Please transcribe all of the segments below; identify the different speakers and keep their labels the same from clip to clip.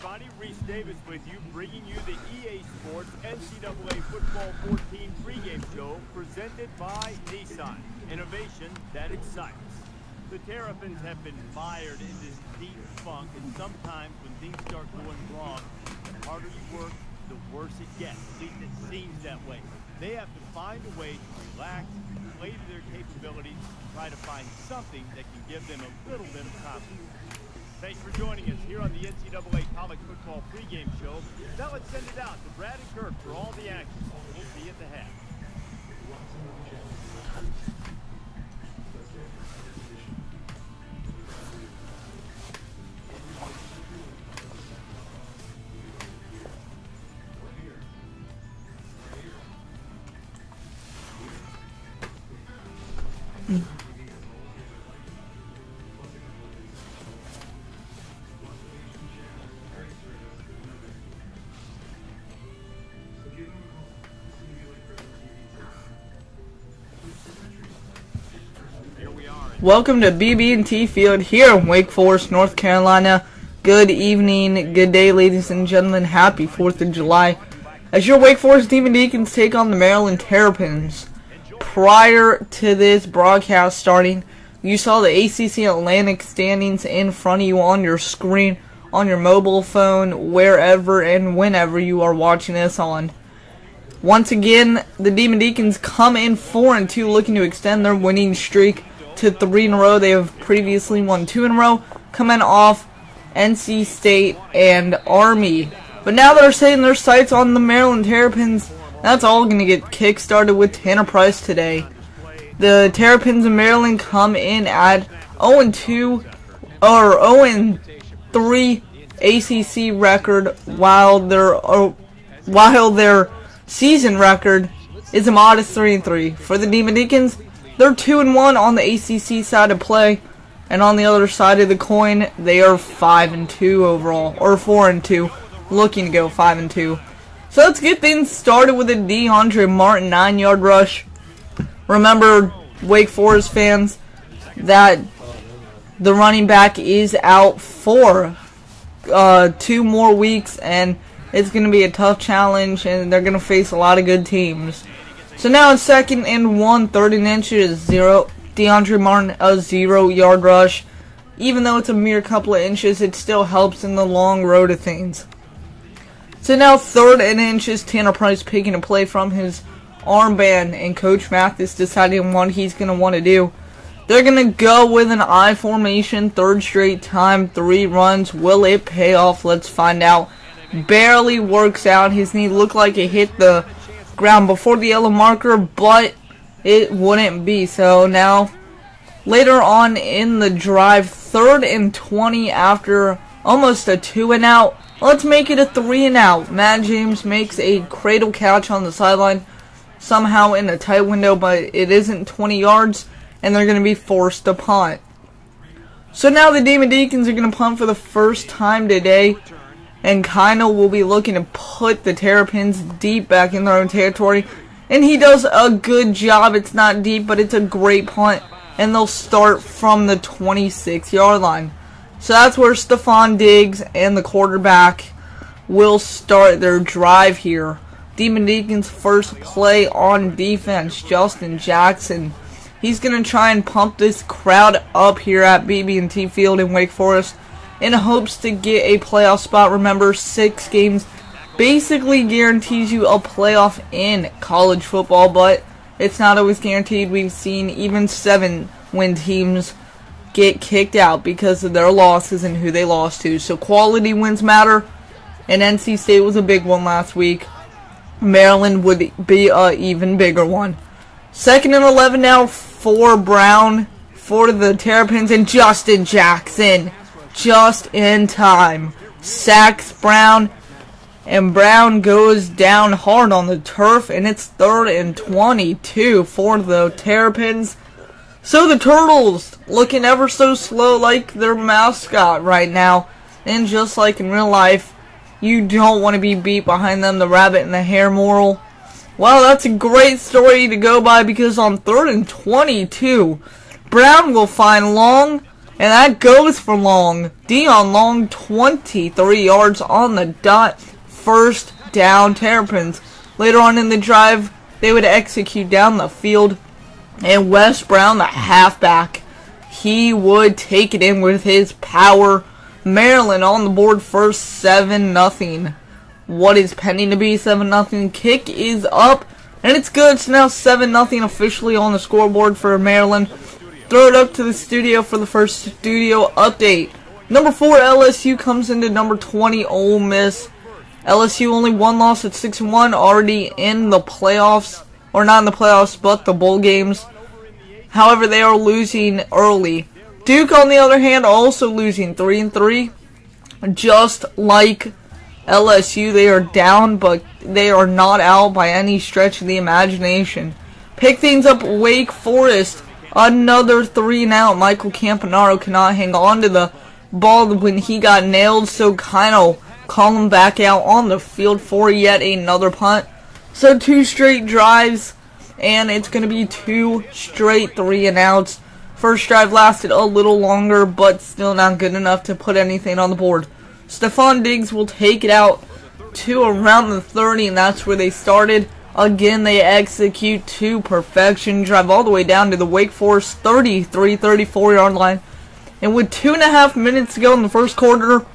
Speaker 1: everybody. Reese Davis with you, bringing you the EA Sports NCAA Football 14 pregame show presented by Nissan. Innovation that excites. The Terrapins have been mired in this deep funk, and sometimes when things start going wrong, the harder you work, the worse it gets. At least it seems that way. They have to find a way to relax, play to their capabilities, try to find something that can give them a little bit of confidence. Thanks for joining us here on the NCAA College Football pregame show. Now let's send it out to Brad and Kirk for all the action. We'll see you at the half.
Speaker 2: Welcome to BB&T Field here in Wake Forest, North Carolina. Good evening, good day, ladies and gentlemen. Happy 4th of July. As your Wake Forest Demon Deacons take on the Maryland Terrapins. Prior to this broadcast starting, you saw the ACC Atlantic standings in front of you on your screen, on your mobile phone, wherever and whenever you are watching this on. Once again, the Demon Deacons come in 4-2, looking to extend their winning streak to 3 in a row. They have previously won 2 in a row, coming off NC State and Army. But now they're setting their sights on the Maryland Terrapins. That's all going to get kick-started with Tanner Price today. The Terrapins of Maryland come in at 0-2 or 0-3 ACC record, while their season record is a modest 3-3. For the Demon Deacons, they're 2-1 on the ACC side of play, and on the other side of the coin, they are 5-2 overall, or 4-2, looking to go 5-2. So let's get things started with a DeAndre Martin 9-yard rush. Remember, Wake Forest fans, that the running back is out for 2 more weeks, and it's going to be a tough challenge, and they're going to face a lot of good teams. So now it's 2nd and 1, 3rd and inches, DeAndre Martin, a 0-yard rush. Even though it's a mere couple of inches, it still helps in the long road of things. So now 3rd and inches, Tanner Price picking a play from his armband, and Coach Mathis deciding what he's going to want to do. They're going to go with an I formation, 3rd straight time, 3 runs. Will it pay off? Let's find out. Barely works out. His knee looked like it hit the ground before the yellow marker, but it wouldn't be. So now, later on in the drive, 3rd and 20 after almost a 2-and-out. Let's make it a 3-and-out. Matt James makes a cradle catch on the sideline, somehow in a tight window, but it isn't 20 yards, and they're going to be forced to punt. So now the Demon Deacons are going to punt for the first time today, and Kino will be looking to put the Terrapins deep back in their own territory. And he does a good job. It's not deep, but it's a great punt. And they'll start from the 26-yard line. So that's where Stephon Diggs and the quarterback will start their drive here. Demon Deacons' first play on defense, Justin Jackson. He's going to try and pump this crowd up here at BB&T Field in Wake Forest, in hopes to get a playoff spot. Remember, 6 games basically guarantees you a playoff in college football, but it's not always guaranteed. We've seen even 7-win teams get kicked out because of their losses and who they lost to. So quality wins matter, and NC State was a big one last week. Maryland would be an even bigger one. 2nd and 11 now for Brown, for the Terrapins, and Justin Jackson, just in time, sacks Brown, and Brown goes down hard on the turf, and it's 3rd and 22 for the Terrapins. So the Turtles looking ever so slow, like their mascot right now, and just like in real life, you don't want to be beat behind them, the rabbit and the hare moral. Well, that's a great story to go by, because on 3rd and 22, Brown will find Long, And that goes for Long. Dion Long, 23 yards on the dot. First down, Terrapins. Later on in the drive, they would execute down the field. And Wes Brown, the halfback, he would take it in with his power. Maryland on the board for 7-0. What is pending to be 7-0? Kick is up, and it's good. It's now 7-0 officially on the scoreboard for Maryland. Throw it up to the studio for the first studio update. Number 4 LSU comes into number 20 Ole Miss. LSU only one loss at 6-1, already in the playoffs, or not in the playoffs, but the bowl games. However, they are losing early. Duke, on the other hand, also losing 3-3. Just like LSU, they are down, but they are not out by any stretch of the imagination. Pick things up, Wake Forest. Another 3-and-out. Michael Campanaro cannot hang on to the ball when he got nailed, so Kyle call him back out on the field for yet another punt. So 2 straight drives, and it's going to be 2 straight 3-and-outs. First drive lasted a little longer, but still not good enough to put anything on the board. Stephon Diggs will take it out to around the 30, and that's where they started. Again, they execute to perfection. Drive all the way down to the Wake Forest 33-34 yard line. And with 2.5 minutes to go in the first quarter,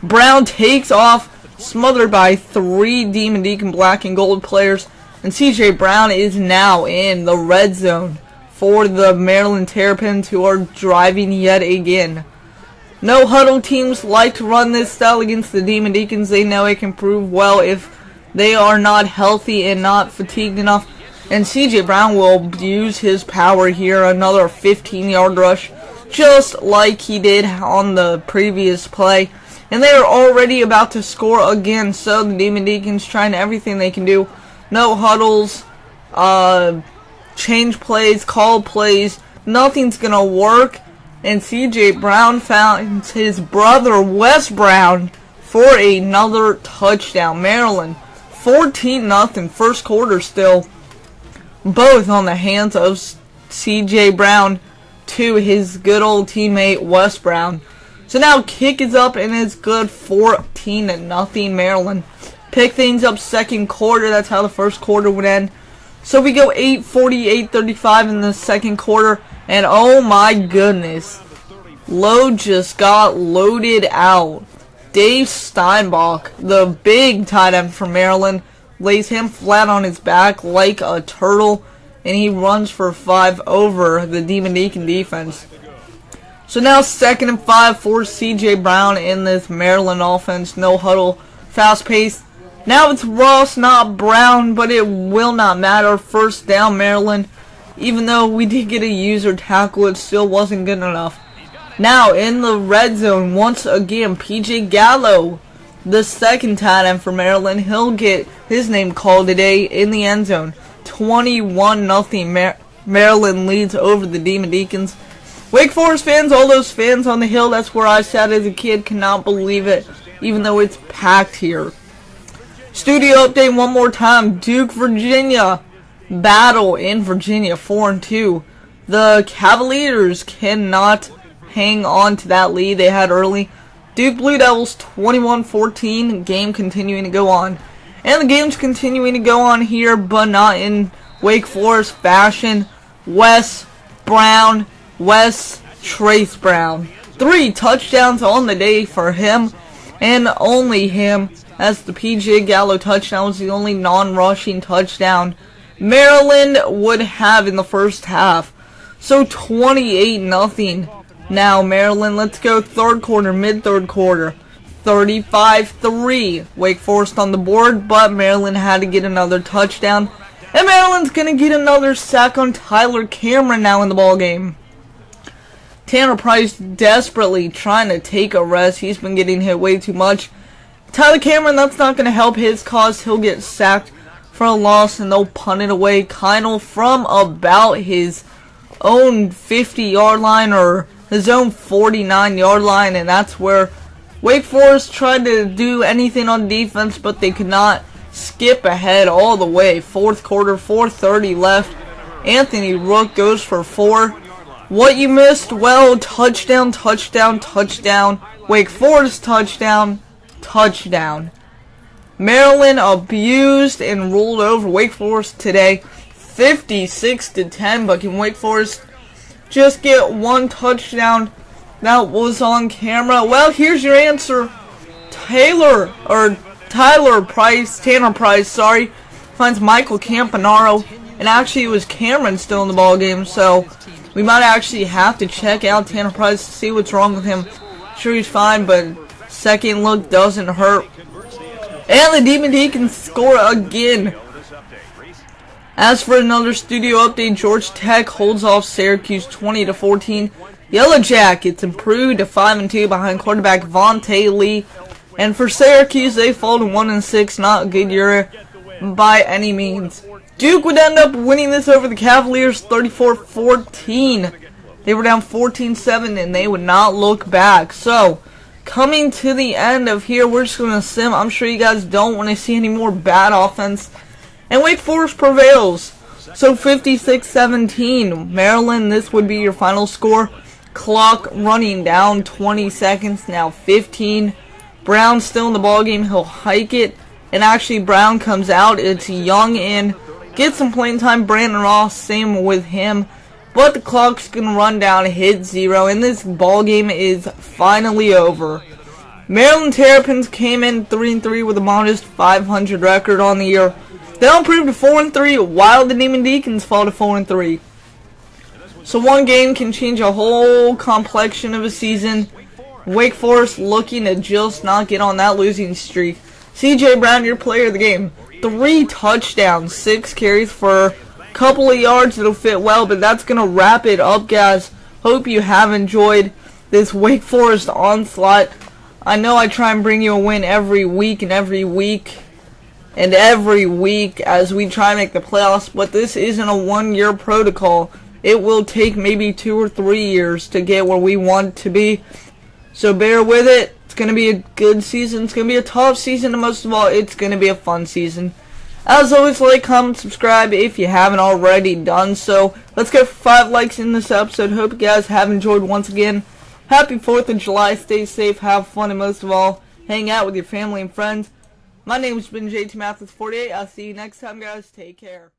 Speaker 2: Brown takes off, smothered by 3 Demon Deacon black and gold players. And CJ Brown is now in the red zone for the Maryland Terrapins, who are driving yet again. No huddle teams like to run this style against the Demon Deacons. They know it can prove well if they are not healthy and not fatigued enough. And CJ Brown will use his power here. Another 15-yard rush, just like he did on the previous play. And they are already about to score again. So the Demon Deacons trying everything they can do. No huddles, change plays, call plays. Nothing's going to work. And CJ Brown finds his brother Wes Brown for another touchdown. Maryland 14-0 first quarter still. Both on the hands of CJ Brown to his good old teammate Wes Brown. So now kick is up and it's good. 14-0 Maryland. Pick things up second quarter. That's how the first quarter would end. So we go 8:40, 8:35 in the second quarter. And oh my goodness, Lowe just got loaded out. Dave Steinbach, the big tight end from Maryland, lays him flat on his back like a turtle, and he runs for 5 over the Demon Deacon defense. So now 2nd and 5 for CJ Brown in this Maryland offense. No huddle, fast pace. Now it's Ross, not Brown, but it will not matter. First down, Maryland. Even though we did get a user tackle, it still wasn't good enough. Now in the red zone, once again, PJ Gallo, the second tight end for Maryland. He'll get his name called today in the end zone. 21-0 Maryland leads over the Demon Deacons. Wake Forest fans, all those fans on the hill, that's where I sat as a kid, cannot believe it, even though it's packed here. Studio update one more time. Duke, Virginia. Battle in Virginia, 4-2. The Cavaliers cannot hang on to that lead they had early. Duke Blue Devils 21-14. Game continuing to go on. And the game's continuing to go on here, but not in Wake Forest fashion. Wes Trace Brown. 3 touchdowns on the day for him, and only him, as the PJ Gallo touchdown was the only non-rushing touchdown Maryland would have in the first half. So 28-0. Now Maryland, let's go third quarter, mid-third quarter. 35-3. Wake Forest on the board, but Maryland had to get another touchdown. And Maryland's going to get another sack on Tyler Cameron now in the ballgame. Tanner Price desperately trying to take a rest. He's been getting hit way too much. Tyler Cameron, that's not going to help his cause. He'll get sacked for a loss, and they'll punt it away. Kynal from about his own 50-yard line, or his own 49-yard line, and that's where Wake Forest tried to do anything on defense, but they could not. Skip ahead all the way. Fourth quarter, 4:30 left. Anthony Rook goes for 4. What you missed? Well, touchdown, touchdown, touchdown. Wake Forest touchdown, touchdown. Maryland abused and ruled over Wake Forest today, 56-10. But can Wake Forest just get one touchdown that was on camera? Well, here's your answer. Tanner Price, sorry, finds Michael Campanaro, and actually it was Cameron still in the ball game, so we might actually have to check out Tanner Price to see what's wrong with him. Sure, he's fine, but second look doesn't hurt. And the Demon Deacons score again. As for another studio update, Georgia Tech holds off Syracuse 20-14. Yellow Jackets improved to 5-2 behind quarterback Vontae Lee. And for Syracuse, they fall to 1-6. Not a good year by any means. Duke would end up winning this over the Cavaliers 34-14. They were down 14-7 and they would not look back. So, coming to the end of here, we're just going to sim. I'm sure you guys don't want to see any more bad offense. And Wake Forest prevails. So 56-17. Maryland, this would be your final score. Clock running down 20 seconds, now 15. Brown still in the ballgame. He'll hike it. And actually, Brown comes out. It's Young in. Get some playing time. Brandon Ross, same with him. But the clock's going to run down, hit 0. And this ballgame is finally over. Maryland Terrapins came in 3-3 with a modest 500 record on the year. They'll improve to 4-3 while the Demon Deacons fall to 4-3. So one game can change a whole complexion of a season. Wake Forest looking to just not get on that losing streak. CJ Brown, your player of the game. 3 touchdowns, 6 carries for a couple of yards. It'll fit well, but that's going to wrap it up, guys. Hope you have enjoyed this Wake Forest onslaught. I know I try and bring you a win every week and every week as we try and make the playoffs, but this isn't a one-year protocol. It will take maybe 2 or 3 years to get where we want to be. So bear with it. It's going to be a good season. It's going to be a tough season, and most of all, it's going to be a fun season. As always, like, comment, subscribe if you haven't already done so. Let's go for 5 likes in this episode. Hope you guys have enjoyed once again. Happy 4th of July. Stay safe, have fun, and most of all, hang out with your family and friends. My name has been JT Mathis 48. I'll see you next time, guys. Take care.